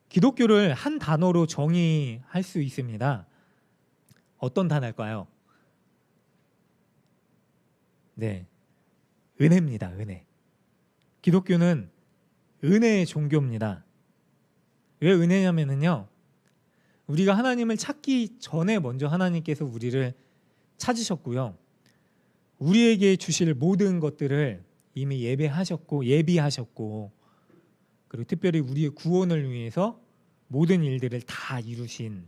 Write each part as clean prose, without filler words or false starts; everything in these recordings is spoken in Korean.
기독교를 한 단어로 정의할 수 있습니다. 어떤 단어일까요? 네, 은혜입니다. 은혜. 기독교는 은혜의 종교입니다. 왜 은혜냐면요, 우리가 하나님을 찾기 전에 먼저 하나님께서 우리를 찾으셨고요, 우리에게 주실 모든 것들을 이미 예비하셨고, 그리고 특별히 우리의 구원을 위해서 모든 일들을 다 이루신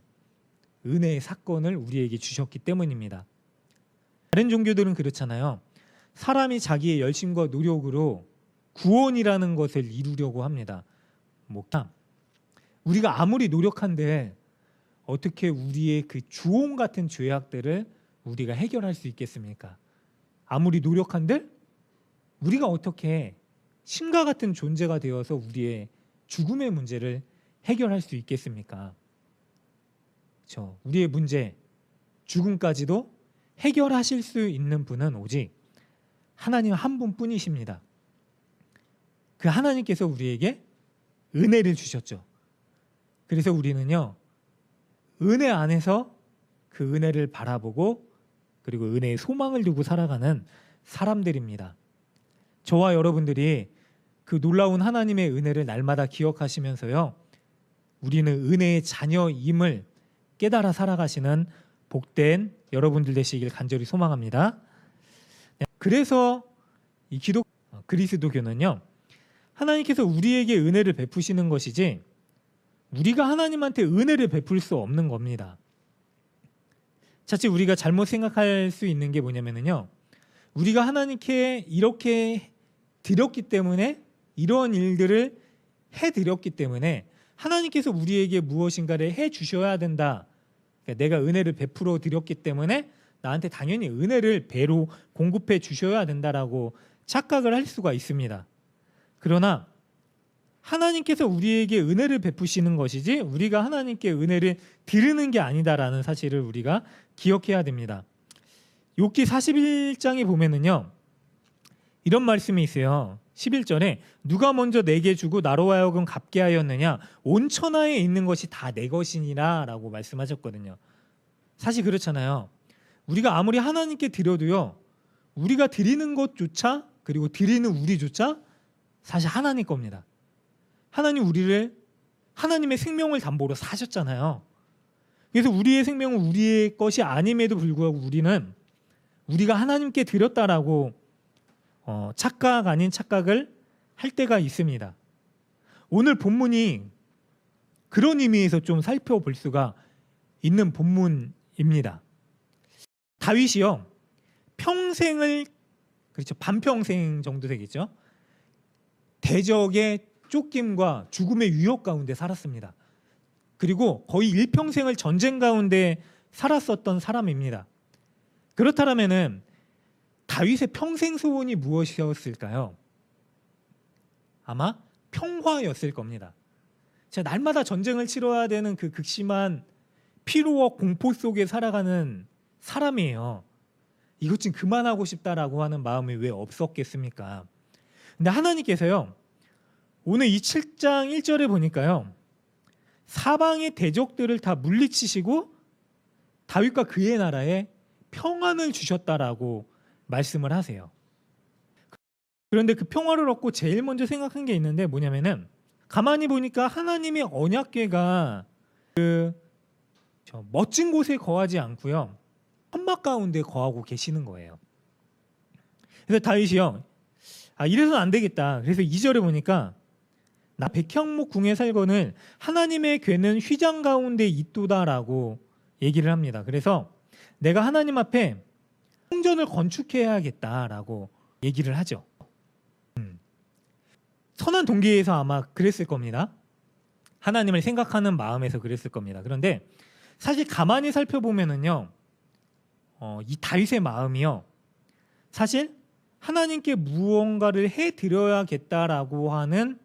은혜의 사건을 우리에게 주셨기 때문입니다. 다른 종교들은 그렇잖아요. 사람이 자기의 열심과 노력으로 구원이라는 것을 이루려고 합니다. 우리가 아무리 노력한데 어떻게 우리의 그 주홍 같은 죄악들을 우리가 해결할 수 있겠습니까? 아무리 노력한들 우리가 어떻게 신과 같은 존재가 되어서 우리의 죽음의 문제를 해결할 수 있겠습니까? 그렇죠? 우리의 문제, 죽음까지도 해결하실 수 있는 분은 오직 하나님 한 분뿐이십니다. 그 하나님께서 우리에게 은혜를 주셨죠. 그래서 우리는요, 은혜 안에서 그 은혜를 바라보고 그리고 은혜의 소망을 두고 살아가는 사람들입니다. 저와 여러분들이 그 놀라운 하나님의 은혜를 날마다 기억하시면서요, 우리는 은혜의 자녀임을 깨달아 살아가시는 복된 여러분들 되시길 간절히 소망합니다. 그래서 이 그리스도교는요, 하나님께서 우리에게 은혜를 베푸시는 것이지 우리가 하나님한테 은혜를 베풀 수 없는 겁니다. 자칫 우리가 잘못 생각할 수 있는 게 뭐냐면요, 우리가 하나님께 이렇게 드렸기 때문에, 이러한 일들을 해드렸기 때문에 하나님께서 우리에게 무엇인가를 해주셔야 된다. 그러니까 내가 은혜를 베풀어 드렸기 때문에 나한테 당연히 은혜를 배로 공급해 주셔야 된다라고 착각을 할 수가 있습니다. 그러나 하나님께서 우리에게 은혜를 베푸시는 것이지 우리가 하나님께 은혜를 드리는 게 아니다라는 사실을 우리가 기억해야 됩니다. 욥기 41장에 보면은요, 이런 말씀이 있어요. 11절에 누가 먼저 내게 주고 나로 하여금 갚게 하였느냐, 온 천하에 있는 것이 다 내 것이니라 라고 말씀하셨거든요. 사실 그렇잖아요. 우리가 아무리 하나님께 드려도요, 우리가 드리는 것조차, 그리고 드리는 우리조차 사실 하나님 겁니다. 하나님의 생명을 담보로 사셨잖아요. 그래서 우리의 생명은 우리의 것이 아님에도 불구하고 우리가 하나님께 드렸다라고 착각 아닌 착각을 할 때가 있습니다. 오늘 본문이 그런 의미에서 좀 살펴볼 수가 있는 본문입니다. 다윗이요, 평생을, 그렇죠, 반평생 정도 되겠죠, 대적의 쫓김과 죽음의 위협 가운데 살았습니다. 그리고 거의 일평생을 전쟁 가운데 살았었던 사람입니다. 그렇다면은 다윗의 평생 소원이 무엇이었을까요? 아마 평화였을 겁니다. 제가 날마다 전쟁을 치러야 되는 그 극심한 피로와 공포 속에 살아가는 사람이에요. 이것 좀 그만하고 싶다라고 하는 마음이 왜 없었겠습니까? 근데 하나님께서요, 오늘 이 7장 1절에 보니까요, 사방의 대적들을 다 물리치시고 다윗과 그의 나라에 평안을 주셨다라고 말씀을 하세요. 그런데 그 평화를 얻고 제일 먼저 생각한 게 있는데 뭐냐면은, 가만히 보니까 하나님의 언약궤가 멋진 곳에 거하지 않고요, 험막 가운데 거하고 계시는 거예요. 그래서 다윗이요, 이래서는 안 되겠다. 그래서 2절에 보니까 나 백향목 궁에 살거늘 하나님의 궤는 휘장 가운데 있도다라고 얘기를 합니다. 그래서 내가 하나님 앞에 성전을 건축해야겠다라고 얘기를 하죠. 선한 동기에서 아마 그랬을 겁니다. 하나님을 생각하는 마음에서 그랬을 겁니다. 그런데 사실 가만히 살펴보면은요, 이 다윗의 마음이요, 사실 하나님께 무언가를 해드려야겠다라고 하는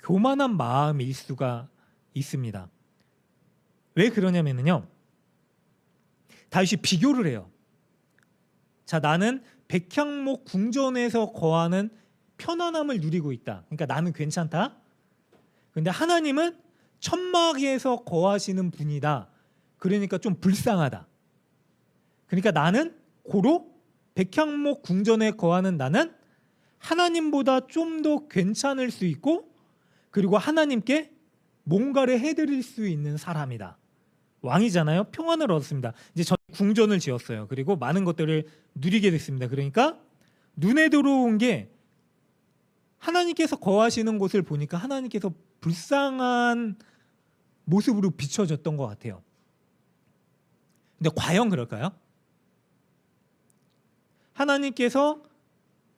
교만한 마음일 수가 있습니다. 왜 그러냐면요, 다윗이 비교를 해요. 자, 나는 백향목 궁전에서 거하는 편안함을 누리고 있다. 그러니까 나는 괜찮다. 근데 하나님은 천막에서 거하시는 분이다. 그러니까 좀 불쌍하다. 그러니까 나는 고로 백향목 궁전에 거하는 나는 하나님보다 좀 더 괜찮을 수 있고, 그리고 하나님께 뭔가를 해드릴 수 있는 사람이다. 왕이잖아요. 평안을 얻었습니다. 이제 전 궁전을 지었어요. 그리고 많은 것들을 누리게 됐습니다. 그러니까 눈에 들어온 게 하나님께서 거하시는 곳을 보니까 하나님께서 불쌍한 모습으로 비춰졌던 것 같아요. 근데 과연 그럴까요? 하나님께서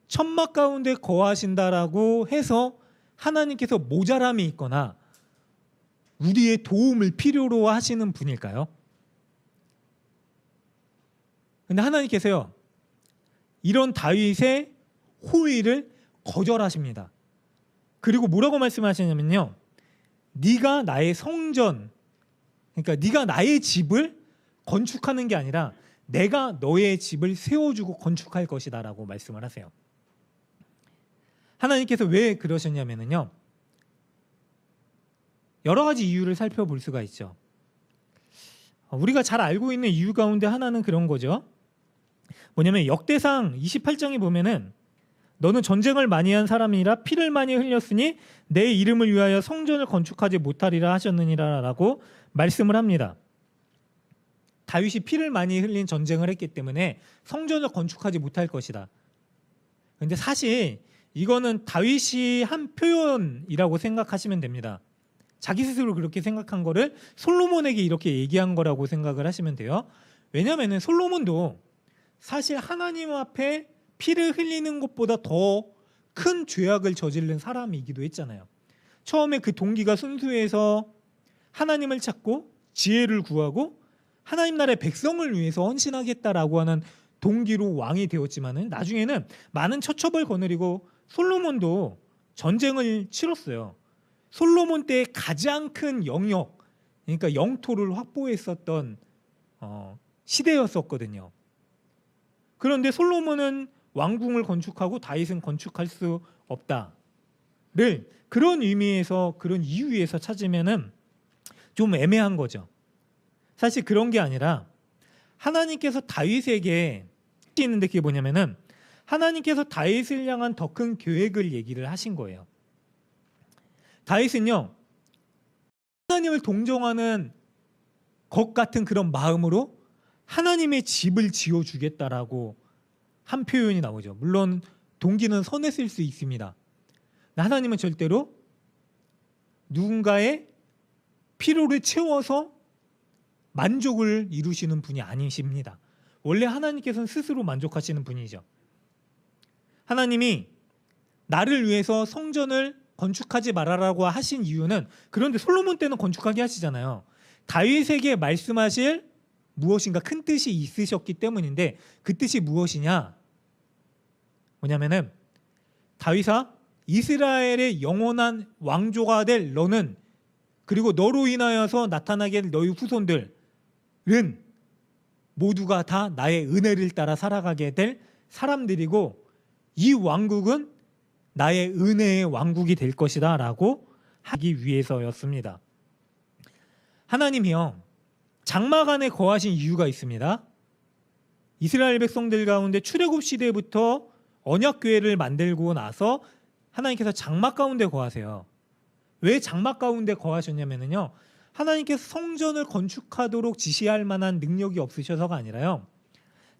천막 가운데 거하신다라고 해서 하나님께서 모자람이 있거나 우리의 도움을 필요로 하시는 분일까요? 근데 하나님께서요, 이런 다윗의 호의를 거절하십니다. 그리고 뭐라고 말씀하시냐면요, 네가 나의 성전, 그러니까 네가 나의 집을 건축하는 게 아니라 내가 너의 집을 세워주고 건축할 것이다 라고 말씀을 하세요. 하나님께서 왜 그러셨냐면요, 여러 가지 이유를 살펴볼 수가 있죠. 우리가 잘 알고 있는 이유 가운데 하나는 그런 거죠. 뭐냐면 역대상 28장에 보면은 너는 전쟁을 많이 한 사람이라 피를 많이 흘렸으니 내 이름을 위하여 성전을 건축하지 못하리라 하셨느니라 라고 말씀을 합니다. 다윗이 피를 많이 흘린 전쟁을 했기 때문에 성전을 건축하지 못할 것이다. 그런데 사실 이거는 다윗이 한 표현이라고 생각하시면 됩니다. 자기 스스로 그렇게 생각한 거를 솔로몬에게 이렇게 얘기한 거라고 생각을 하시면 돼요. 왜냐하면 솔로몬도 사실 하나님 앞에 피를 흘리는 것보다 더 큰 죄악을 저지른 사람이기도 했잖아요. 처음에 그 동기가 순수해서 하나님을 찾고 지혜를 구하고 하나님 나라의 백성을 위해서 헌신하겠다라고 하는 동기로 왕이 되었지만은 나중에는 많은 처첩을 거느리고 솔로몬도 전쟁을 치렀어요. 솔로몬 때 가장 큰 영역, 그러니까 영토를 확보했었던 시대였었거든요. 그런데 솔로몬은 왕궁을 건축하고 다윗은 건축할 수 없다를 그런 의미에서, 그런 이유에서 찾으면은 좀 애매한 거죠. 사실 그런 게 아니라 하나님께서 다윗에게 있는데 그게 뭐냐면은 하나님께서 다윗을 향한 더 큰 계획을 얘기를 하신 거예요. 다윗은요, 하나님을 동정하는 것 같은 그런 마음으로 하나님의 집을 지어주겠다라고 한 표현이 나오죠. 물론 동기는 선했을 수 있습니다. 하나님은 절대로 누군가의 필요를 채워서 만족을 이루시는 분이 아니십니다. 원래 하나님께서는 스스로 만족하시는 분이죠. 하나님이 나를 위해서 성전을 건축하지 말아라고 하신 이유는, 그런데 솔로몬 때는 건축하게 하시잖아요. 다윗에게 말씀하실 무엇인가 큰 뜻이 있으셨기 때문인데, 그 뜻이 무엇이냐? 뭐냐면은 다윗아, 이스라엘의 영원한 왕조가 될 너는, 그리고 너로 인하여서 나타나게 될 너희 후손들은 모두가 다 나의 은혜를 따라 살아가게 될 사람들이고, 이 왕국은 나의 은혜의 왕국이 될 것이다 라고 하기 위해서였습니다. 하나님이요, 장막 안에 거하신 이유가 있습니다. 이스라엘 백성들 가운데 출애굽 시대부터 언약궤를 만들고 나서 하나님께서 장막 가운데 거하세요. 왜 장막 가운데 거하셨냐면요, 하나님께서 성전을 건축하도록 지시할 만한 능력이 없으셔서가 아니라요,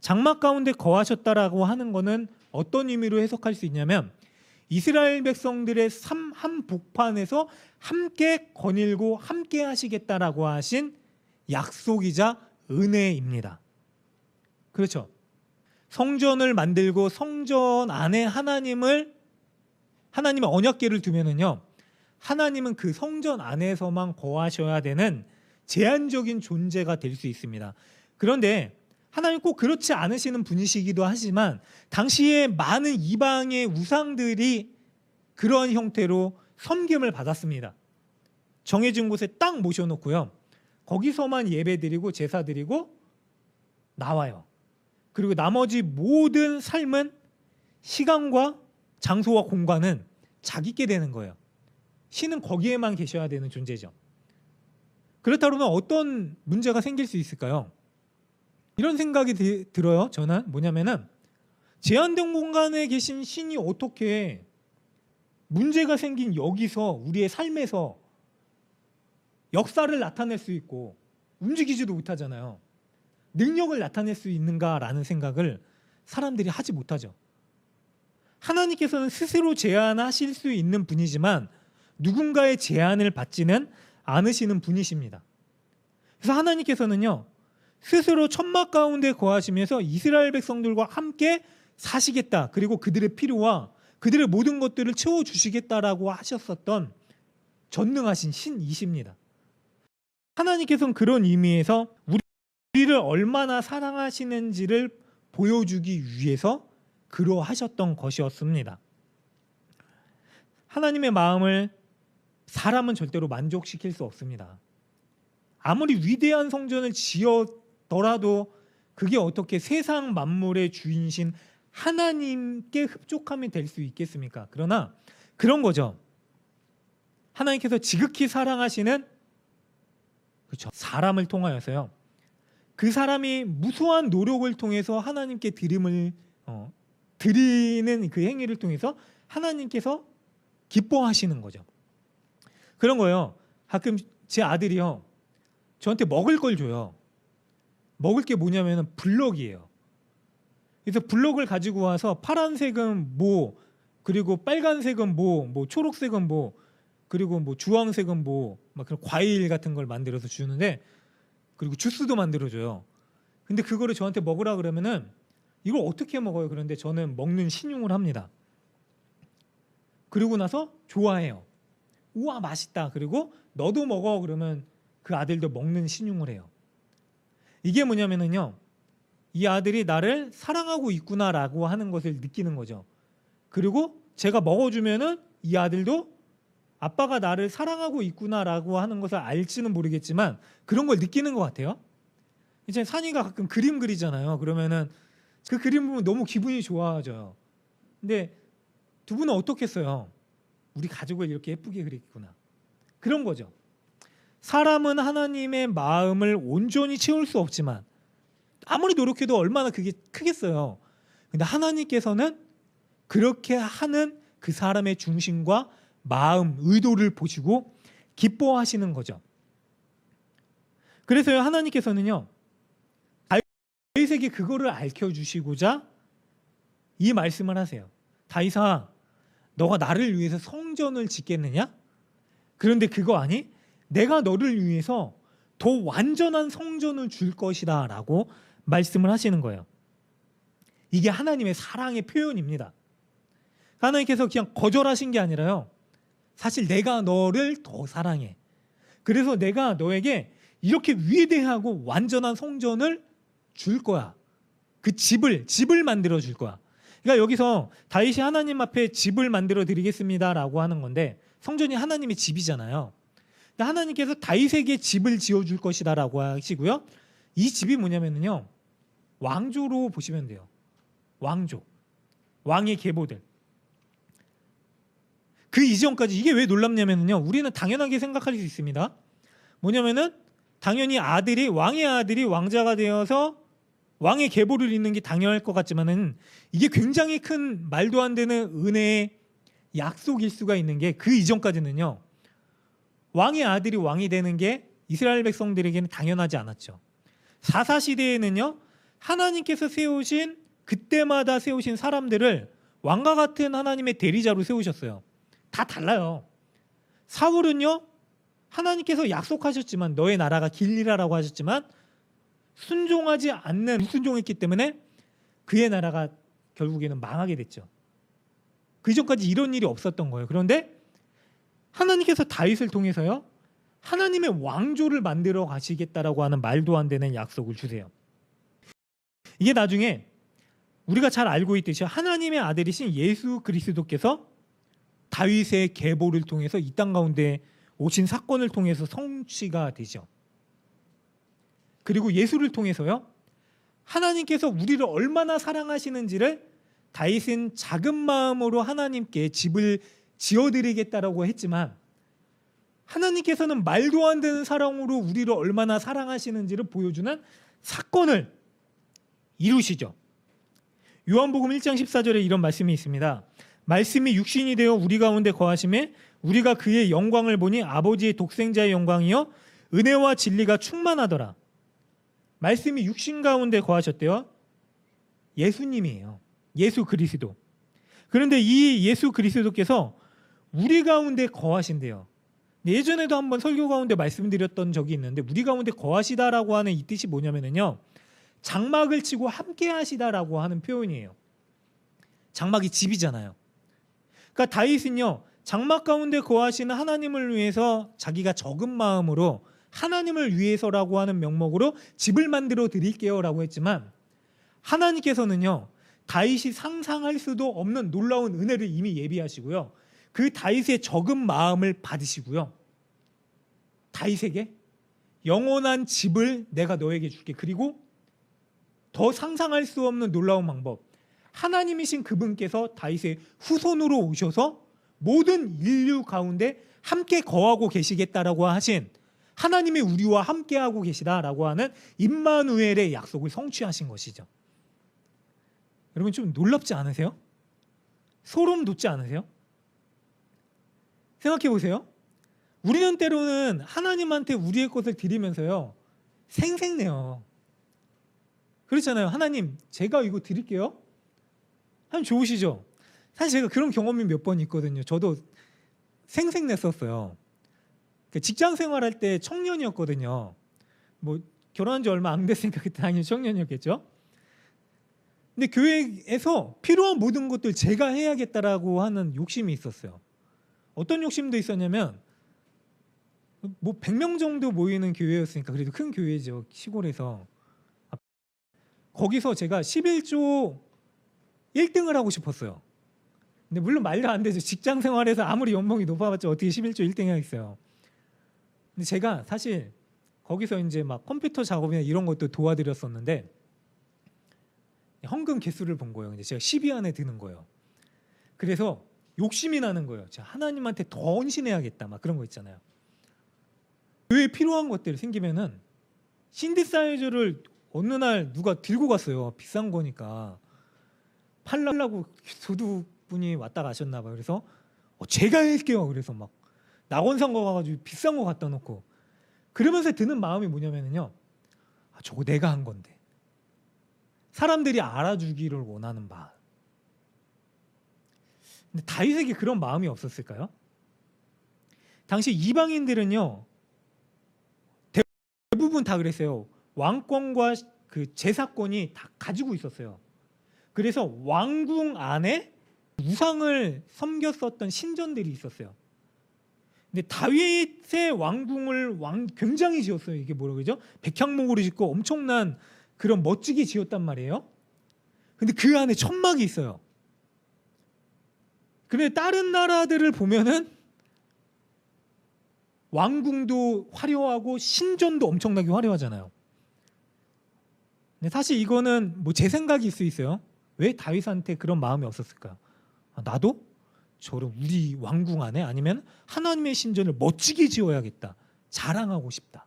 장막 가운데 거하셨다라고 하는 것은 어떤 의미로 해석할 수 있냐면 이스라엘 백성들의 삶 한복판에서 함께 거닐고 함께 하시겠다라고 하신 약속이자 은혜입니다. 그렇죠. 성전을 만들고 성전 안에 하나님의 언약궤를 두면은요, 하나님은 그 성전 안에서만 거하셔야 되는 제한적인 존재가 될 수 있습니다. 그런데 하나님 꼭 그렇지 않으시는 분이시기도 하지만 당시에 많은 이방의 우상들이 그러한 형태로 섬김을 받았습니다. 정해진 곳에 딱 모셔놓고요, 거기서만 예배드리고 제사드리고 나와요. 그리고 나머지 모든 삶은, 시간과 장소와 공간은 자기께 되는 거예요. 신은 거기에만 계셔야 되는 존재죠. 그렇다 그러면 어떤 문제가 생길 수 있을까요? 이런 생각이 들어요. 저는 뭐냐면은 제한된 공간에 계신 신이 어떻게 문제가 생긴 여기서 우리의 삶에서 역사를 나타낼 수 있고 움직이지도 못하잖아요. 능력을 나타낼 수 있는가라는 생각을 사람들이 하지 못하죠. 하나님께서는 스스로 제한하실 수 있는 분이지만 누군가의 제한을 받지는 않으시는 분이십니다. 그래서 하나님께서는요, 스스로 천막 가운데 거하시면서 이스라엘 백성들과 함께 사시겠다. 그리고 그들의 필요와 그들의 모든 것들을 채워주시겠다라고 하셨었던 전능하신 신이십니다. 하나님께서는 그런 의미에서 우리를 얼마나 사랑하시는지를 보여주기 위해서 그러하셨던 것이었습니다. 하나님의 마음을 사람은 절대로 만족시킬 수 없습니다. 아무리 위대한 성전을 지었더라도 그게 어떻게 세상 만물의 주인신 하나님께 흡족함이 될 수 있겠습니까? 그러나 그런 거죠. 하나님께서 지극히 사랑하시는, 그렇죠, 사람을 통하여서요, 그 사람이 무수한 노력을 통해서 하나님께 드리는 그 행위를 통해서 하나님께서 기뻐하시는 거죠. 그런 거예요. 가끔 제 아들이요, 저한테 먹을 걸 줘요. 먹을 게 뭐냐면 블럭이에요. 그래서 블럭을 가지고 와서 파란색은 뭐, 그리고 빨간색은 뭐 초록색은 뭐, 그리고 뭐 주황색은 뭐, 막 그런 과일 같은 걸 만들어서 주는데, 그리고 주스도 만들어줘요. 근데 그거를 저한테 먹으라 그러면은 이걸 어떻게 먹어요? 그런데 저는 먹는 신용을 합니다. 그리고 나서 좋아해요. 우와 맛있다. 그리고 너도 먹어. 그러면 그 아들도 먹는 신용을 해요. 이게 뭐냐면은요, 이 아들이 나를 사랑하고 있구나라고 하는 것을 느끼는 거죠. 그리고 제가 먹어주면은 이 아들도 아빠가 나를 사랑하고 있구나라고 하는 것을 알지는 모르겠지만 그런 걸 느끼는 것 같아요. 이제 산이가 가끔 그림 그리잖아요. 그러면은 그 그림 보면 너무 기분이 좋아져요. 근데 두 분은 어떻겠어요? 우리 가족을 이렇게 예쁘게 그렸구나. 그런 거죠. 사람은 하나님의 마음을 온전히 채울 수 없지만 아무리 노력해도 얼마나 그게 크겠어요. 근데 하나님께서는 그렇게 하는 그 사람의 중심과 마음, 의도를 보시고 기뻐하시는 거죠. 그래서요, 하나님께서는요, 다윗에게 그거를 알려주시고자 이 말씀을 하세요. 다윗아, 너가 나를 위해서 성전을 짓겠느냐? 그런데 그거 아니? 내가 너를 위해서 더 완전한 성전을 줄 것이다 라고 말씀을 하시는 거예요. 이게 하나님의 사랑의 표현입니다. 하나님께서 그냥 거절하신 게 아니라요, 사실 내가 너를 더 사랑해. 그래서 내가 너에게 이렇게 위대하고 완전한 성전을 줄 거야. 그 집을 만들어 줄 거야. 그러니까 여기서 다윗이 하나님 앞에 집을 만들어 드리겠습니다라고 하는 건데, 성전이 하나님의 집이잖아요. 하나님께서 다윗에게 집을 지어줄 것이다라고 하시고요. 이 집이 뭐냐면요, 왕조로 보시면 돼요. 왕조, 왕의 계보들. 그 이전까지 이게 왜 놀랍냐면요, 우리는 당연하게 생각할 수 있습니다. 뭐냐면은 당연히 왕의 아들이 왕자가 되어서 왕의 계보를 잇는 게 당연할 것 같지만은 이게 굉장히 큰 말도 안 되는 은혜의 약속일 수가 있는 게, 그 이전까지는요, 왕의 아들이 왕이 되는 게 이스라엘 백성들에게는 당연하지 않았죠. 사사시대에는요, 하나님께서 세우신, 그때마다 세우신 사람들을 왕과 같은 하나님의 대리자로 세우셨어요. 다 달라요. 사울은요, 하나님께서 약속하셨지만, 너의 나라가 길리라라고 하셨지만 순종하지 않는, 불순종했기 때문에 그의 나라가 결국에는 망하게 됐죠. 그 전까지 이런 일이 없었던 거예요. 그런데 하나님께서 다윗을 통해서요, 하나님의 왕조를 만들어 가시겠다라고 하는 말도 안 되는 약속을 주세요. 이게 나중에 우리가 잘 알고 있듯이 하나님의 아들이신 예수 그리스도께서 다윗의 계보를 통해서 이 땅 가운데 오신 사건을 통해서 성취가 되죠. 그리고 예수를 통해서요, 하나님께서 우리를 얼마나 사랑하시는지를 다윗은 작은 마음으로 하나님께 집을 지어드리겠다라고 했지만 하나님께서는 말도 안 되는 사랑으로 우리를 얼마나 사랑하시는지를 보여주는 사건을 이루시죠. 요한복음 1장 14절에 이런 말씀이 있습니다. 말씀이 육신이 되어 우리 가운데 거하심에 우리가 그의 영광을 보니 아버지의 독생자의 영광이요 은혜와 진리가 충만하더라. 말씀이 육신 가운데 거하셨대요. 예수님이에요. 예수 그리스도. 그런데 이 예수 그리스도께서 우리 가운데 거하신대요. 예전에도 한번 설교 가운데 말씀드렸던 적이 있는데 우리 가운데 거하시다라고 하는 이 뜻이 뭐냐면요, 장막을 치고 함께 하시다라고 하는 표현이에요. 장막이 집이잖아요. 그러니까 다윗은요, 장막 가운데 거하시는 하나님을 위해서 자기가 적은 마음으로 하나님을 위해서라고 하는 명목으로 집을 만들어 드릴게요라고 했지만, 하나님께서는요 다윗이 상상할 수도 없는 놀라운 은혜를 이미 예비하시고요, 그 다윗의 적은 마음을 받으시고요, 다윗에게 영원한 집을 내가 너에게 줄게. 그리고 더 상상할 수 없는 놀라운 방법, 하나님이신 그분께서 다윗의 후손으로 오셔서 모든 인류 가운데 함께 거하고 계시겠다라고 하신, 하나님이 우리와 함께하고 계시다라고 하는 임마누엘의 약속을 성취하신 것이죠. 여러분 좀 놀랍지 않으세요? 소름 돋지 않으세요? 생각해 보세요. 우리는 때로는 하나님한테 우리의 것을 드리면서요 생색내요. 그렇잖아요. 하나님 제가 이거 드릴게요. 하나님 좋으시죠? 사실 제가 그런 경험이 몇 번 있거든요. 저도 생색냈었어요. 직장 생활할 때 청년이었거든요. 뭐 결혼한 지 얼마 안 됐으니까 그때 당연히 청년이었겠죠. 근데 교회에서 필요한 모든 것들 제가 해야겠다라고 하는 욕심이 있었어요. 어떤 욕심도 있었냐면, 뭐 100명 정도 모이는 교회였으니까 그래도 큰 교회죠, 시골에서. 거기서 제가 11조 1등을 하고 싶었어요. 근데 물론 말도 안 되죠. 직장 생활에서 아무리 연봉이 높아봤자 어떻게 11조 1등 하겠어요. 근데 제가 사실 거기서 이제 막 컴퓨터 작업이나 이런 것도 도와드렸었는데 헌금 개수를 본 거예요. 근데 제가 10위 안에 드는 거예요. 그래서 욕심이 나는 거예요. 제가 하나님한테 더 헌신해야겠다, 막 그런 거 있잖아요. 교회에 필요한 것들 생기면은 신디사이저를 어느 날 누가 들고 갔어요. 비싼 거니까 팔라고 도둑분이 왔다 가셨나 봐요. 그래서 제가 할게요. 그래서 막 낙원상가 가가지고 비싼 거 갖다 놓고, 그러면서 드는 마음이 뭐냐면요, 저거 내가 한 건데 사람들이 알아주기를 원하는 마음. 근데 다윗에게 그런 마음이 없었을까요? 당시 이방인들은요 대부분 다 그랬어요. 왕권과 그 제사권이 다 가지고 있었어요. 그래서 왕궁 안에 우상을 섬겼었던 신전들이 있었어요. 근데 다윗의 왕궁을 굉장히 지었어요. 이게 뭐라고 그러죠? 백향목으로 짓고 엄청난 그런 멋지게 지었단 말이에요. 근데 그 안에 천막이 있어요. 근데 다른 나라들을 보면은 왕궁도 화려하고 신전도 엄청나게 화려하잖아요. 근데 사실 이거는 뭐 제 생각일 수 있어요. 왜 다윗한테 그런 마음이 없었을까? 나도 저런 우리 왕궁 안에, 아니면 하나님의 신전을 멋지게 지어야겠다, 자랑하고 싶다.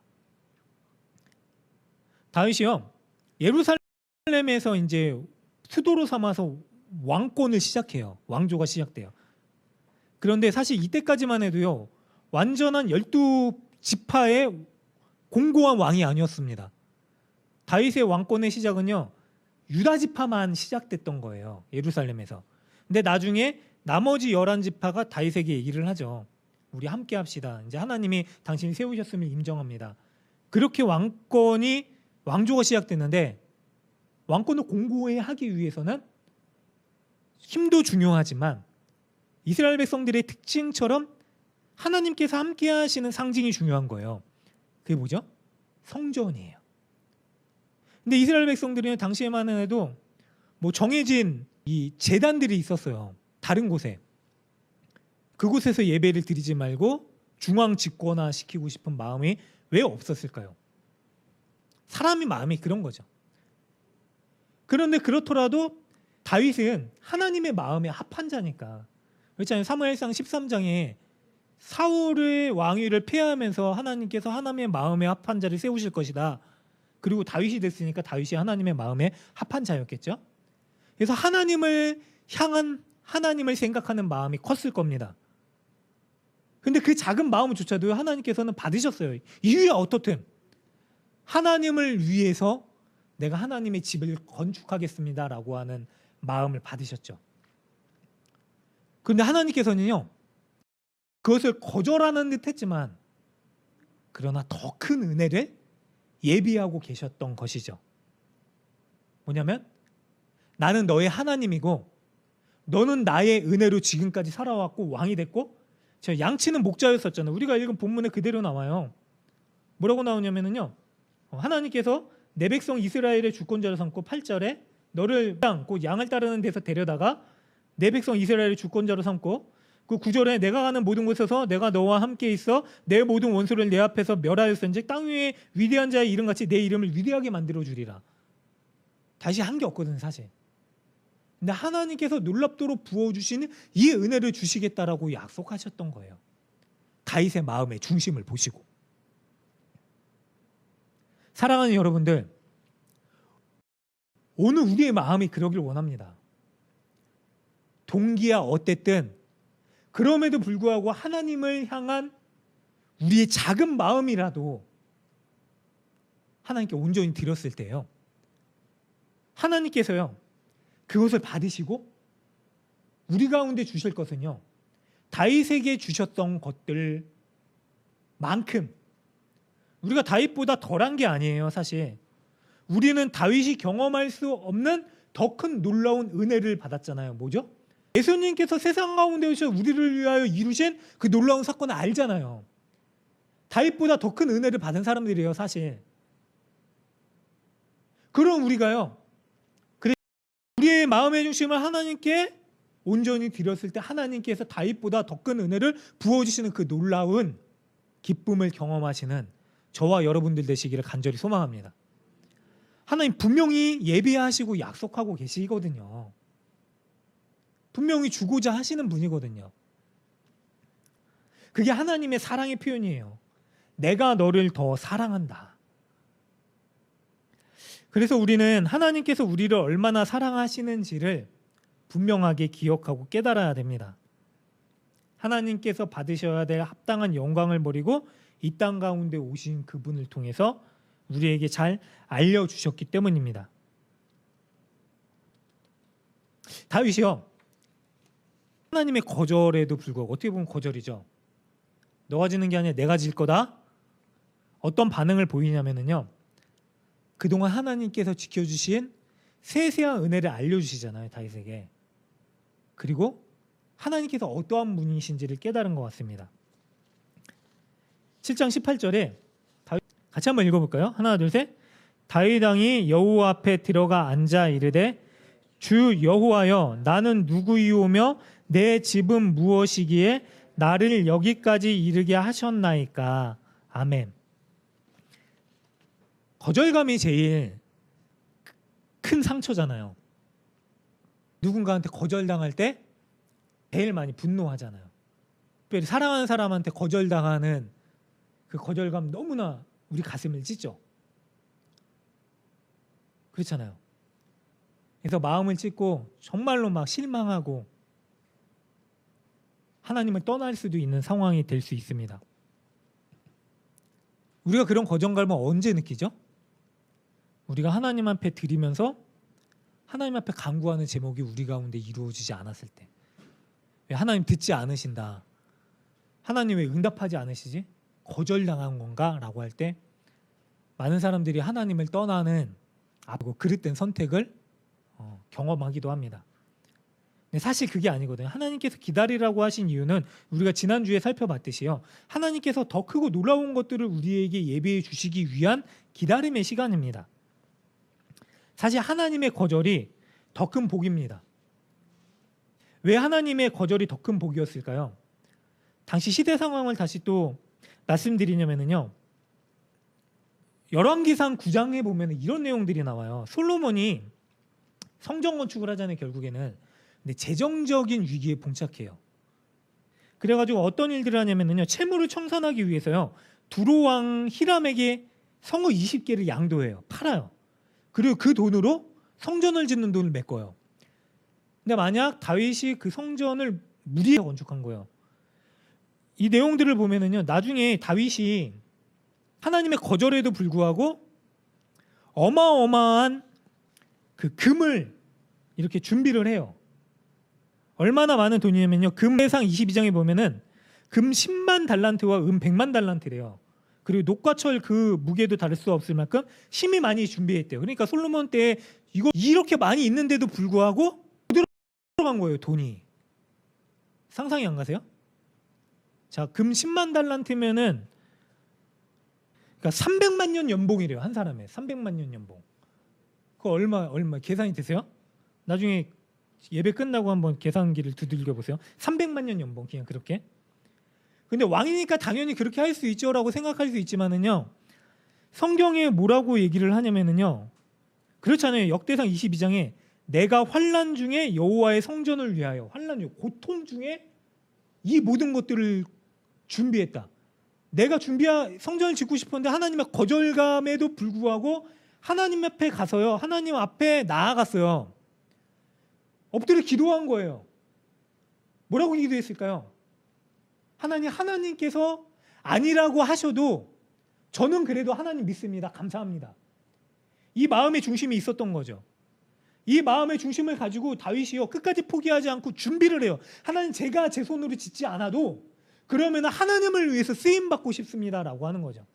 다윗이요 예루살렘에서 이제 수도로 삼아서 왕권을 시작해요. 왕조가 시작돼요. 그런데 사실 이때까지만 해도요 완전한 12지파의 공고한 왕이 아니었습니다. 다윗의 왕권의 시작은요 유다 지파만 시작됐던 거예요, 예루살렘에서. 근데 나중에 나머지 11지파가 다윗에게 얘기를 하죠. 우리 함께 합시다. 이제 하나님이 당신이 세우셨음을 인정합니다. 그렇게 왕조가 시작됐는데, 왕권을 공고히 하기 위해서는 힘도 중요하지만 이스라엘 백성들의 특징처럼 하나님께서 함께 하시는 상징이 중요한 거예요. 그게 뭐죠? 성전이에요. 근데 이스라엘 백성들은 당시에만 해도 뭐 정해진 이 제단들이 있었어요. 다른 곳에. 그곳에서 예배를 드리지 말고 중앙 집권화 시키고 싶은 마음이 왜 없었을까요? 사람의 마음이 그런 거죠. 그런데 그렇더라도 다윗은 하나님의 마음에 합한 자니까. 그렇잖아요. 사무엘상 13장에 사울의 왕위를 폐하면서 하나님께서 하나님의 마음에 합한 자를 세우실 것이다. 그리고 다윗이 됐으니까 다윗이 하나님의 마음에 합한 자였겠죠. 그래서 하나님을 향한 하나님을 생각하는 마음이 컸을 겁니다. 근데 그 작은 마음조차도 하나님께서는 받으셨어요. 이유야 어떻든 하나님을 위해서 내가 하나님의 집을 건축하겠습니다라고 하는 마음을 받으셨죠. 그런데 하나님께서는요, 그것을 거절하는 듯 했지만 그러나 더 큰 은혜를 예비하고 계셨던 것이죠. 뭐냐면 나는 너의 하나님이고 너는 나의 은혜로 지금까지 살아왔고 왕이 됐고, 제가 양치는 목자였었잖아요. 우리가 읽은 본문에 그대로 나와요. 뭐라고 나오냐면요, 하나님께서 내 백성 이스라엘의 주권자를 삼고 8절에 너를 곧 양을 따르는 데서 데려다가 내 백성 이스라엘의 주권자로 삼고, 그 9절에 내가 가는 모든 곳에서 내가 너와 함께 있어 내 모든 원수를 내 앞에서 멸하였은즉 땅 위에 위대한 자의 이름같이 내 이름을 위대하게 만들어 주리라. 다시 한 게 없거든 사실. 근데 하나님께서 놀랍도록 부어주시는 이 은혜를 주시겠다라고 약속하셨던 거예요. 다윗의 마음의 중심을 보시고. 사랑하는 여러분들, 오늘 우리의 마음이 그러길 원합니다. 동기야 어땠든 그럼에도 불구하고 하나님을 향한 우리의 작은 마음이라도 하나님께 온전히 드렸을 때요, 하나님께서요 그것을 받으시고 우리 가운데 주실 것은요, 다윗에게 주셨던 것들만큼 우리가 다윗보다 덜한 게 아니에요. 사실 우리는 다윗이 경험할 수 없는 더 큰 놀라운 은혜를 받았잖아요. 뭐죠? 예수님께서 세상 가운데 오셔 우리를 위하여 이루신 그 놀라운 사건을 알잖아요. 다윗보다 더 큰 은혜를 받은 사람들이에요 사실. 그럼 우리가요, 그래 우리의 마음의 중심을 하나님께 온전히 드렸을 때 하나님께서 다윗보다 더 큰 은혜를 부어주시는 그 놀라운 기쁨을 경험하시는 저와 여러분들 되시기를 간절히 소망합니다. 하나님 분명히 예비하시고 약속하고 계시거든요. 분명히 주고자 하시는 분이거든요. 그게 하나님의 사랑의 표현이에요. 내가 너를 더 사랑한다. 그래서 우리는 하나님께서 우리를 얼마나 사랑하시는지를 분명하게 기억하고 깨달아야 됩니다. 하나님께서 받으셔야 될 합당한 영광을 버리고 이 땅 가운데 오신 그분을 통해서 우리에게 잘 알려주셨기 때문입니다. 다윗이요, 하나님의 거절에도 불구하고, 어떻게 보면 거절이죠. 너가 지는 게 아니라 내가 질 거다. 어떤 반응을 보이냐면요, 그동안 하나님께서 지켜주신 세세한 은혜를 알려주시잖아요 다윗에게. 그리고 하나님께서 어떠한 분이신지를 깨달은 것 같습니다. 7장 18절에 같이 한번 읽어볼까요? 하나 둘 셋. 다윗 왕이 여호와 앞에 들어가 앉아 이르되 주 여호와여 나는 누구이오며 내 집은 무엇이기에 나를 여기까지 이르게 하셨나이까. 아멘. 거절감이 제일 큰 상처잖아요. 누군가한테 거절당할 때 제일 많이 분노하잖아요. 특별히 사랑하는 사람한테 거절당하는 그 거절감 너무나 우리 가슴을 찢죠. 그렇잖아요. 그래서 마음을 찢고 정말로 막 실망하고 하나님을 떠날 수도 있는 상황이 될 수 있습니다. 우리가 그런 거절감을 언제 느끼죠? 우리가 하나님 앞에 드리면서 하나님 앞에 간구하는 제목이 우리 가운데 이루어지지 않았을 때, 왜 하나님 듣지 않으신다, 하나님 왜 응답하지 않으시지, 거절당한 건가? 라고 할 때 많은 사람들이 하나님을 떠나는 그릇된 선택을 경험하기도 합니다. 근데 사실 그게 아니거든요. 하나님께서 기다리라고 하신 이유는 우리가 지난주에 살펴봤듯이요, 하나님께서 더 크고 놀라운 것들을 우리에게 예비해 주시기 위한 기다림의 시간입니다. 사실 하나님의 거절이 더 큰 복입니다. 왜 하나님의 거절이 더 큰 복이었을까요? 당시 시대 상황을 다시 또 말씀드리냐면요, 열왕기상 9장에 보면 이런 내용들이 나와요. 솔로몬이 성전 건축을 하잖아요 결국에는. 근데 재정적인 위기에 봉착해요. 그래가지고 어떤 일들을 하냐면요, 채무를 청산하기 위해서요, 두로왕 히람에게 성읍 20개를 양도해요. 팔아요. 그리고 그 돈으로 성전을 짓는 돈을 메꿔요. 근데 만약 다윗이 그 성전을 무리해 건축한 거예요. 이 내용들을 보면은요, 나중에 다윗이 하나님의 거절에도 불구하고 어마어마한 그 금을 이렇게 준비를 해요. 얼마나 많은 돈이냐면요, 금해상 22장에 보면은 금 10만 달란트와 은 100만 달란트래요. 그리고 녹과철 그 무게도 다를 수 없을 만큼 힘이 많이 준비했대요. 그러니까 솔로몬 때 이거 이렇게 많이 있는데도 불구하고 들어간 거예요, 돈이. 상상이 안 가세요? 자, 금 10만 달란트면은 그러니까 300만 년 연봉이래요, 한 사람에. 300만 년 연봉. 그거 얼마 계산이 되세요? 나중에 예배 끝나고 한번 계산기를 두들겨 보세요. 300만 년 연봉, 그냥 그렇게. 근데 왕이니까 당연히 그렇게 할 수 있죠라고 생각할 수 있지만은요, 성경에 뭐라고 얘기를 하냐면은요, 그렇잖아요. 역대상 22장에 내가 환난 중에 여호와의 성전을 위하여, 환난 중 고통 중에 이 모든 것들을 준비했다. 내가 성전을 짓고 싶었는데 하나님의 거절감에도 불구하고 하나님 앞에 가서요, 하나님 앞에 나아갔어요. 엎드려 기도한 거예요. 뭐라고 기도했을까요? 하나님께서 아니라고 하셔도 저는 그래도 하나님 믿습니다. 감사합니다. 이 마음의 중심이 있었던 거죠. 이 마음의 중심을 가지고 다윗이요, 끝까지 포기하지 않고 준비를 해요. 하나님, 제가 제 손으로 짓지 않아도 그러면 하나님을 위해서 쓰임받고 싶습니다라고 하는 거죠.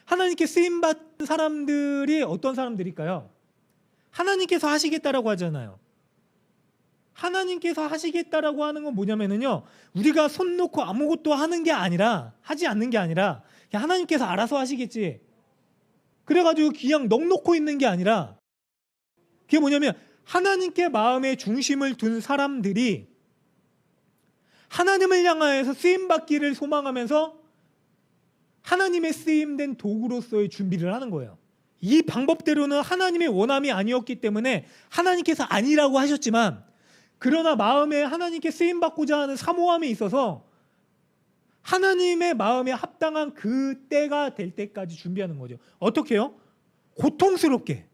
하나님께 쓰임받은 사람들이 어떤 사람들일까요? 하나님께서 하시겠다라고 하잖아요. 하나님께서 하시겠다라고 하는 건 뭐냐면요, 우리가 손 놓고 아무것도 하지 않는 게 아니라 그냥 하나님께서 알아서 하시겠지, 그래가지고 그냥 넋놓고 있는 게 아니라, 그게 뭐냐면 하나님께 마음의 중심을 둔 사람들이 하나님을 향하여서 쓰임받기를 소망하면서 하나님의 쓰임된 도구로서의 준비를 하는 거예요. 이 방법대로는 하나님의 원함이 아니었기 때문에 하나님께서 아니라고 하셨지만, 그러나 마음에 하나님께 쓰임받고자 하는 사모함이 있어서 하나님의 마음에 합당한 그 때가 될 때까지 준비하는 거죠. 어떻게 해요? 고통스럽게.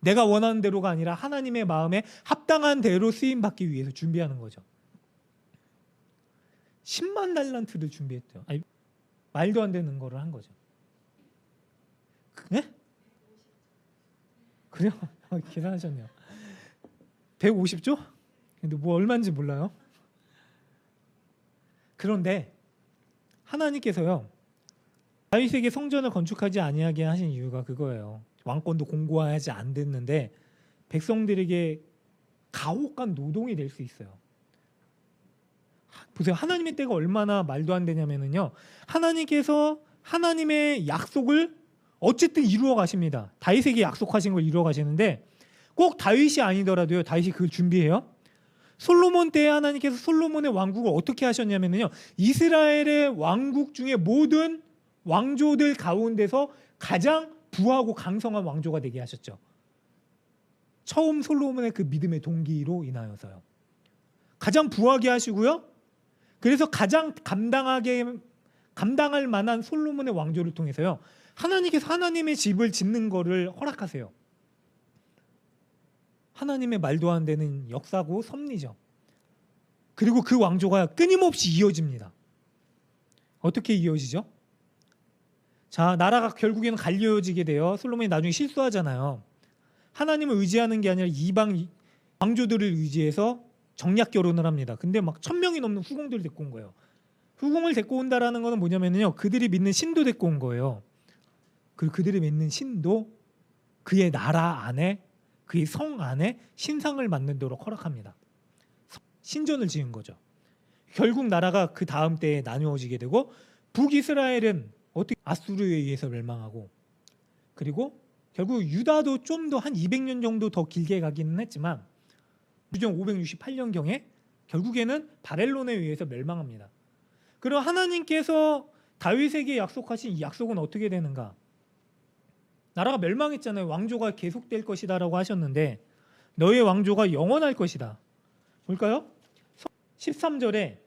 내가 원하는 대로가 아니라 하나님의 마음에 합당한 대로 쓰임받기 위해서 준비하는 거죠. 10만 달란트를 준비했대요. 아니, 말도 안 되는 거를 한 거죠. 네? 그래요? 계산하셨네요. 150조? 근데 뭐 얼마인지 몰라요. 그런데 하나님께서요, 다윗에게 성전을 건축하지 아니하게 하신 이유가 그거예요. 왕권도 공고하지 않았는데 백성들에게 가혹한 노동이 될 수 있어요. 보세요, 하나님의 때가 얼마나 말도 안 되냐면요, 하나님께서 하나님의 약속을 어쨌든 이루어 가십니다. 다윗에게 약속하신 걸 이루어 가시는데 꼭 다윗이 아니더라도요, 다윗이 그걸 준비해요. 솔로몬 때에 하나님께서 솔로몬의 왕국을 어떻게 하셨냐면요, 이스라엘의 왕국 중에 모든 왕조들 가운데서 가장 부하고 강성한 왕조가 되게 하셨죠. 처음 솔로몬의 그 믿음의 동기로 인하여서요. 가장 부하게 하시고요, 그래서 가장 감당할 만한 솔로몬의 왕조를 통해서요, 하나님께서 하나님의 집을 짓는 거를 허락하세요. 하나님의 말도 안 되는 역사고 섭리죠. 그리고 그 왕조가 끊임없이 이어집니다. 어떻게 이어지죠? 자, 나라가 결국에는 갈려지게 돼요. 솔로몬이 나중에 실수하잖아요. 하나님을 의지하는 게 아니라 이방 왕조들을 의지해서 정략 결혼을 합니다. 근데 막 1000명이 넘는 후궁들을 데리고 온 거예요. 후궁을 데리고 온다라는 거는 뭐냐면요, 그들이 믿는 신도 데리고 온 거예요. 그리고 그들이 믿는 신도 그의 나라 안에, 그의 성 안에 신상을 만들도록 허락합니다. 신전을 지은 거죠. 결국 나라가 그 다음 때에 나누어지게 되고, 북이스라엘은 어떻게 아수르에 의해서 멸망하고, 그리고 결국 유다도 좀 더 한 200년 정도 더 길게 가기는 했지만 주전 568년경에 결국에는 바벨론에 의해서 멸망합니다. 그럼 하나님께서 다윗에게 약속하신 이 약속은 어떻게 되는가? 나라가 멸망했잖아요. 왕조가 계속될 것이다 라고 하셨는데 너의 왕조가 영원할 것이다. 볼까요? 13절에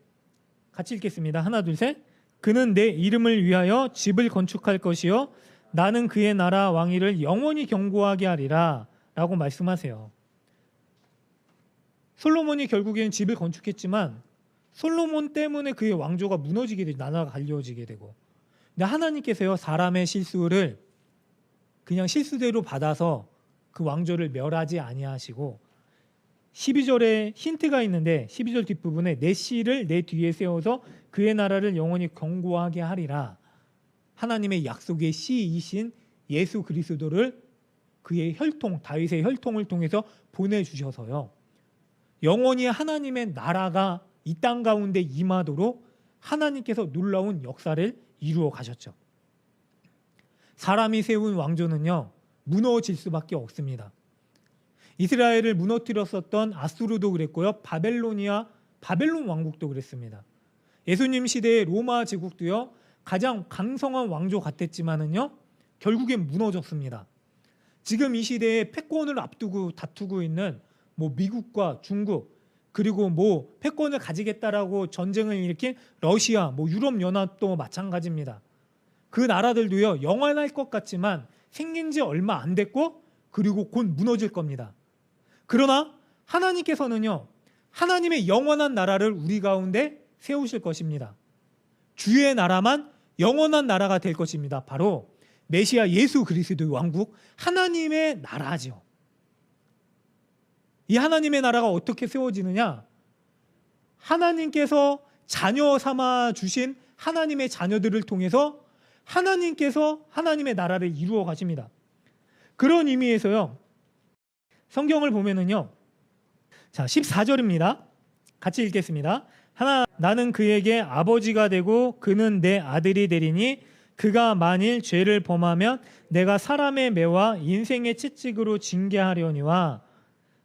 같이 읽겠습니다. 하나 둘 셋. 그는 내 이름을 위하여 집을 건축할 것이요 나는 그의 나라 왕위를 영원히 견고하게 하리라 라고 말씀하세요. 솔로몬이 결국에는 집을 건축했지만 솔로몬 때문에 그의 왕조가 무너지게 되고 나라가 갈려지게 되고, 근데 하나님께서요 사람의 실수를 그냥 실수대로 받아서 그 왕조를 멸하지 아니하시고 12절에 힌트가 있는데 12절 뒷부분에 내 씨를 내 뒤에 세워서 그의 나라를 영원히 견고하게 하리라. 하나님의 약속의 씨이신 예수 그리스도를 그의 혈통 다윗의 혈통을 통해서 보내주셔서요 영원히 하나님의 나라가 이 땅 가운데 임하도록 하나님께서 놀라운 역사를 이루어 가셨죠. 사람이 세운 왕조는요 무너질 수밖에 없습니다. 이스라엘을 무너뜨렸었던 아수르도 그랬고요 바벨론 왕국도 그랬습니다. 예수님 시대의 로마 제국도요 가장 강성한 왕조 같았지만은요 결국엔 무너졌습니다. 지금 이 시대에 패권을 앞두고 다투고 있는 미국과 중국, 그리고 패권을 가지겠다라고 전쟁을 일으킨 러시아, 유럽 연합도 마찬가지입니다. 그 나라들도요 영원할 것 같지만 생긴 지 얼마 안 됐고 그리고 곧 무너질 겁니다. 그러나 하나님께서는요 하나님의 영원한 나라를 우리 가운데 세우실 것입니다. 주의 나라만 영원한 나라가 될 것입니다. 바로 메시아 예수 그리스도의 왕국, 하나님의 나라죠. 이 하나님의 나라가 어떻게 세워지느냐? 하나님께서 자녀 삼아 주신 하나님의 자녀들을 통해서 하나님께서 하나님의 나라를 이루어 가십니다. 그런 의미에서요 성경을 보면은요 자 14절입니다. 같이 읽겠습니다. 나는 그에게 아버지가 되고 그는 내 아들이 되리니 그가 만일 죄를 범하면 내가 사람의 매와 인생의 채찍으로 징계하려니와.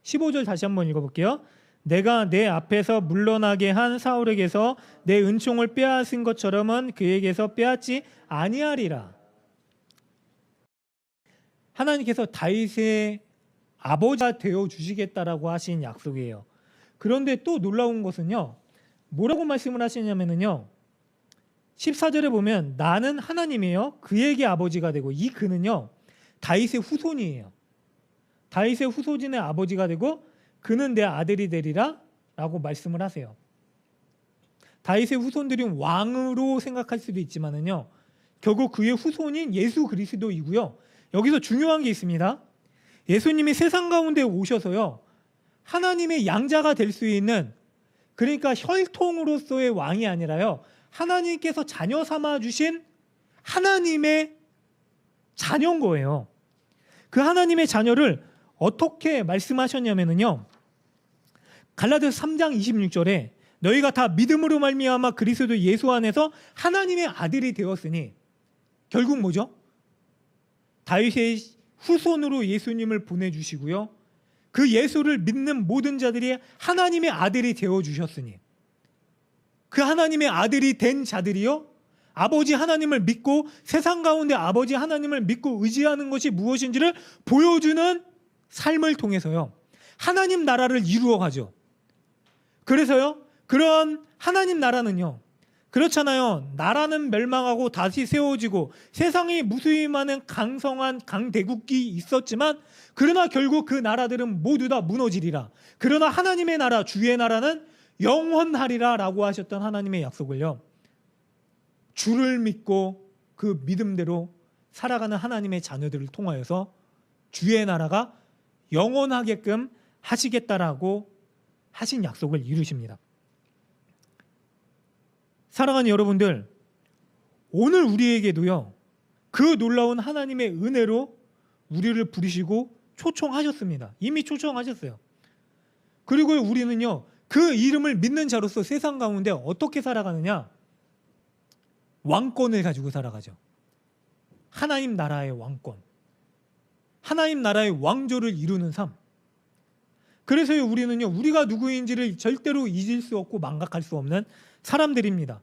15절 다시 한번 읽어볼게요. 내가 내 앞에서 물러나게 한 사울에게서 내 은총을 빼앗은 것처럼은 그에게서 빼앗지 아니하리라. 하나님께서 다윗의 아버지가 되어 주시겠다라고 하신 약속이에요. 그런데 또 놀라운 것은요 뭐라고 말씀을 하시냐면요 14절에 보면 나는 하나님이에요 그에게 아버지가 되고, 이 그는요 다윗의 후손이에요. 다윗의 후손의 아버지가 되고 그는 내 아들이 되리라 라고 말씀을 하세요. 다윗의 후손들이 왕으로 생각할 수도 있지만은요 결국 그의 후손인 예수 그리스도이고요. 여기서 중요한 게 있습니다. 예수님이 세상 가운데 오셔서요 하나님의 양자가 될 수 있는, 그러니까 혈통으로서의 왕이 아니라요 하나님께서 자녀 삼아 주신 하나님의 자녀인 거예요. 그 하나님의 자녀를 어떻게 말씀하셨냐면요 갈라디아서 3장 26절에 너희가 다 믿음으로 말미암아 그리스도 예수 안에서 하나님의 아들이 되었으니, 결국 뭐죠? 다윗의 후손으로 예수님을 보내주시고요 그 예수를 믿는 모든 자들이 하나님의 아들이 되어주셨으니, 그 하나님의 아들이 된 자들이요 아버지 하나님을 믿고 세상 가운데 아버지 하나님을 믿고 의지하는 것이 무엇인지를 보여주는 삶을 통해서요 하나님 나라를 이루어가죠. 그래서요 그런 하나님 나라는요 그렇잖아요. 나라는 멸망하고 다시 세워지고 세상에 무수히 많은 강성한 강대국이 있었지만 그러나 결국 그 나라들은 모두 다 무너지리라. 그러나 하나님의 나라, 주의 나라는 영원하리라 라고 하셨던 하나님의 약속을요 주를 믿고 그 믿음대로 살아가는 하나님의 자녀들을 통하여서 주의 나라가 영원하게끔 하시겠다라고 하신 약속을 이루십니다. 사랑하는 여러분들, 오늘 우리에게도요 그 놀라운 하나님의 은혜로 우리를 부르시고 초청하셨습니다. 이미 초청하셨어요. 그리고 우리는요 그 이름을 믿는 자로서 세상 가운데 어떻게 살아가느냐? 왕권을 가지고 살아가죠. 하나님 나라의 왕권, 하나님 나라의 왕조를 이루는 삶. 그래서 우리는요 우리가 누구인지를 절대로 잊을 수 없고 망각할 수 없는 사람들입니다.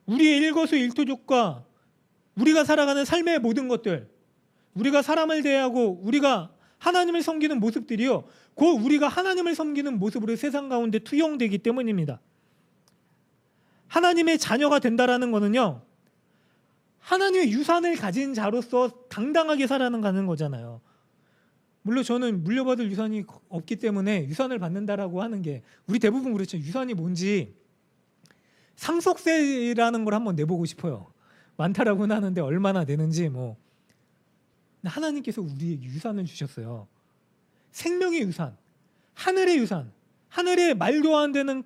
우리의 일거수일투족과 우리가 살아가는 삶의 모든 것들, 우리가 사람을 대하고 우리가 하나님을 섬기는 모습들이요 곧 우리가 하나님을 섬기는 모습으로 세상 가운데 투영되기 때문입니다. 하나님의 자녀가 된다라는 거는요, 하나님의 유산을 가진 자로서 당당하게 살아가는 거잖아요. 물론 저는 물려받을 유산이 없기 때문에 유산을 받는다라고 하는 게, 우리 대부분 그렇죠. 유산이 뭔지 상속세라는 걸 한번 내보고 싶어요. 많다라고는 하는데 얼마나 되는지 뭐. 하나님께서 우리에게 유산을 주셨어요. 생명의 유산, 하늘의 유산, 하늘의 말도 안 되는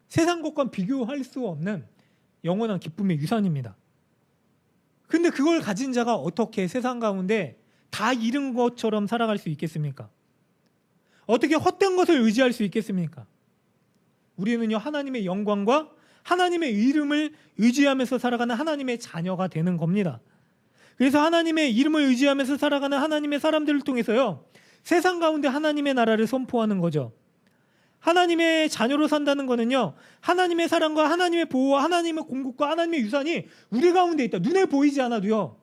세상 것과 비교할 수 없는 영원한 기쁨의 유산입니다. 근데 그걸 가진 자가 어떻게 세상 가운데 다 잃은 것처럼 살아갈 수 있겠습니까? 어떻게 헛된 것을 의지할 수 있겠습니까? 우리는요, 하나님의 영광과 하나님의 이름을 의지하면서 살아가는 하나님의 자녀가 되는 겁니다. 그래서 하나님의 이름을 의지하면서 살아가는 하나님의 사람들을 통해서요, 세상 가운데 하나님의 나라를 선포하는 거죠. 하나님의 자녀로 산다는 거는요, 하나님의 사랑과 하나님의 보호와 하나님의 공급과 하나님의 유산이 우리 가운데 있다. 눈에 보이지 않아도요,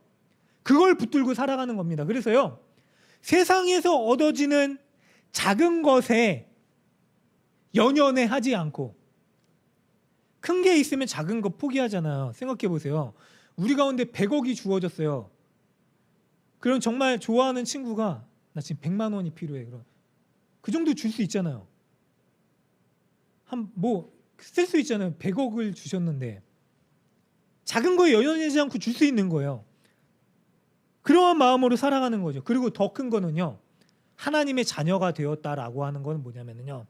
그걸 붙들고 살아가는 겁니다. 그래서요, 세상에서 얻어지는 작은 것에 연연해 하지 않고, 큰 게 있으면 작은 거 포기하잖아요. 생각해 보세요. 우리 가운데 100억이 주어졌어요. 그럼 정말 좋아하는 친구가 나 지금 100만 원이 필요해. 그럼 그 정도 줄 수 있잖아요. 쓸 수 있잖아요. 100억을 주셨는데 작은 거에 연연하지 않고 줄 수 있는 거예요. 그러한 마음으로 살아가는 거죠. 그리고 더 큰 거는요, 하나님의 자녀가 되었다라고 하는 건 뭐냐면요,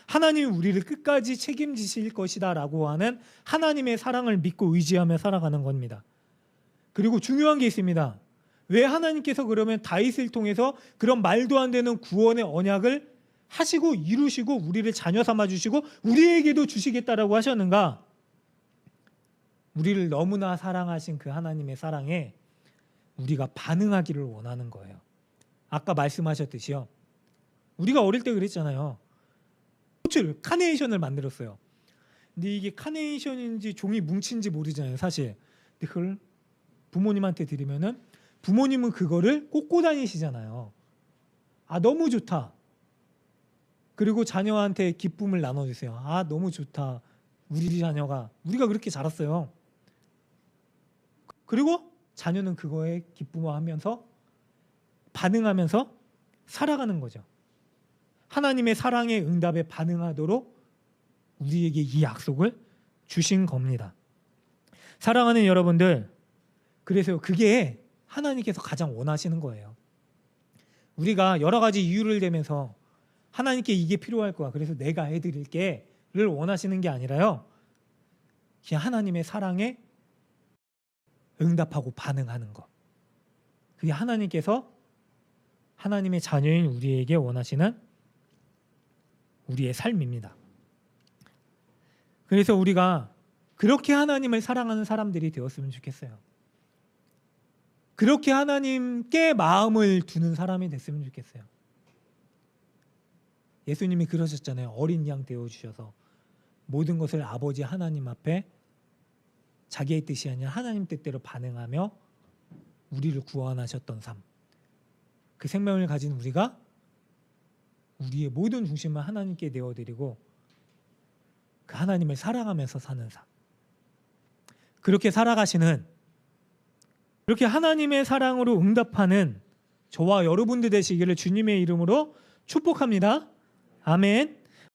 하나님이 우리를 끝까지 책임지실 것이다 라고 하는 하나님의 사랑을 믿고 의지하며 살아가는 겁니다. 그리고 중요한 게 있습니다. 왜 하나님께서 그러면 다윗을 통해서 그런 말도 안 되는 구원의 언약을 하시고 이루시고 우리를 자녀 삼아 주시고 우리에게도 주시겠다라고 하셨는가? 우리를 너무나 사랑하신 그 하나님의 사랑에 우리가 반응하기를 원하는 거예요. 아까 말씀하셨듯이요, 우리가 어릴 때 그랬잖아요. 꽃을, 카네이션을 만들었어요. 근데 이게 카네이션인지 종이 뭉친지 모르잖아요, 사실. 근데 그걸 부모님한테 드리면은 부모님은 그거를 꽂고 다니시잖아요. 아, 너무 좋다. 그리고 자녀한테 기쁨을 나눠주세요. 아, 너무 좋다. 우리 자녀가, 우리가 그렇게 자랐어요. 그리고 자녀는 그거에 기쁨하면서 반응하면서 살아가는 거죠. 하나님의 사랑의 응답에 반응하도록 우리에게 이 약속을 주신 겁니다. 사랑하는 여러분들, 그래서 그게 하나님께서 가장 원하시는 거예요. 우리가 여러 가지 이유를 대면서 하나님께 이게 필요할 거야, 그래서 내가 해드릴게를 원하시는 게 아니라요, 그냥 하나님의 사랑에 응답하고 반응하는 것, 그게 하나님께서 하나님의 자녀인 우리에게 원하시는 우리의 삶입니다. 그래서 우리가 그렇게 하나님을 사랑하는 사람들이 되었으면 좋겠어요. 그렇게 하나님께 마음을 두는 사람이 됐으면 좋겠어요. 예수님이 그러셨잖아요. 어린 양 되어주셔서 모든 것을 아버지 하나님 앞에 자기의 뜻이 아니라 하나님 뜻대로 반응하며 우리를 구원하셨던 삶. 그 생명을 가진 우리가 우리의 모든 중심을 하나님께 내어드리고 그 하나님을 사랑하면서 사는 삶. 그렇게 살아가시는, 그렇게 하나님의 사랑으로 응답하는 저와 여러분들 되시기를 주님의 이름으로 축복합니다. 아멘.